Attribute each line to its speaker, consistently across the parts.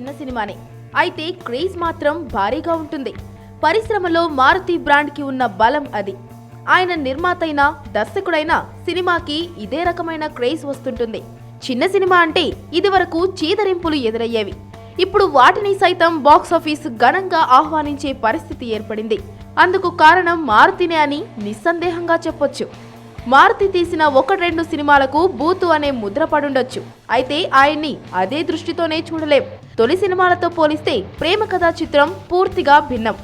Speaker 1: చిన్న సినిమానే, అయితే క్రేజ్ మాత్రం భారీగా ఉంటుంది. పరిశ్రమలో మారుతి బ్రాండ్కి ఉన్న బలం అది. ఆయన నిర్మాత అయినా దర్శకుడైనా సినిమాకి ఇదే రకమైన క్రేజ్ వస్తుంటుంది. చిన్న సినిమా అంటే ఇదివరకు చీదరింపులు ఎదురయ్యేవి. ఇప్పుడు వాటిని సైతం బాక్సాఫీస్ ఘనంగా ఆహ్వానించే పరిస్థితి ఏర్పడింది. అందుకు కారణం మారుతినే అని నిస్సందేహంగా చెప్పొచ్చు. మారుతి తీసిన 1-2 సినిమాలకు బూతు అనే ముద్ర పడుండొచ్చు. అయితే ఆయన్ని అదే దృష్టితోనే చూడలేం. తొలి సినిమాలతో పోలిస్తే ప్రేమ కథా చిత్రం పూర్తిగా భిన్నం.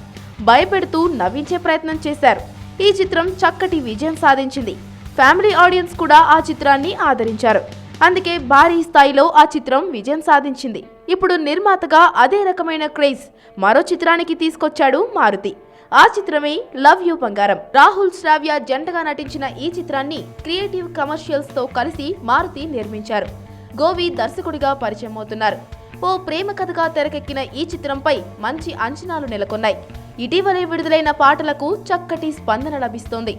Speaker 1: భయపెడుతూ నవ్వించే ప్రయత్నం చేశారు. ఈ చిత్రం చక్కటి విజయం సాధించింది. ఫ్యామిలీ ఆడియన్స్ కూడా ఆ చిత్రాన్ని ఆదరించారు. అందుకే భారీ స్థాయిలో ఆ చిత్రం విజయం సాధించింది. ఇప్పుడు నిర్మాతగా అదే రకమైన క్రేజ్ మరో చిత్రానికి తీసుకొచ్చాడు మారుతి. ఆ చిత్రమే లవ్ యూ బంగారం. రాహుల్ శ్రావ్య జంటగా నటించిన ఈ చిత్రాన్ని క్రియేటివ్ కమర్షియల్స్ తో కలిసి మారుతి నిర్మించారు. గోవి దర్శకుడిగా పరిచయం అవుతున్నారు. ఓ ప్రేమ కథగా తెరకెక్కిన ఈ చిత్రంపై మంచి అంచనాలు నెలకొన్నాయి. ఇటీవలే విడుదలైన పాటలకు చక్కటి స్పందన లభిస్తోంది.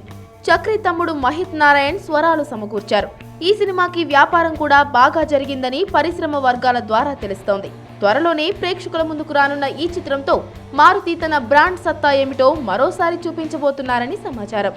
Speaker 1: చక్రి తమ్ముడు మహిత్ నారాయణ్ స్వరాలు సమకూర్చారు. ఈ సినిమాకి వ్యాపారం కూడా బాగా జరిగిందని పరిశ్రమ వర్గాల ద్వారా తెలుస్తోంది. త్వరలోనే ప్రేక్షకుల ముందుకు రానున్న ఈ చిత్రంతో మారుతి తన బ్రాండ్ సత్తా ఏమిటో మరోసారి చూపించబోతున్నారని సమాచారం.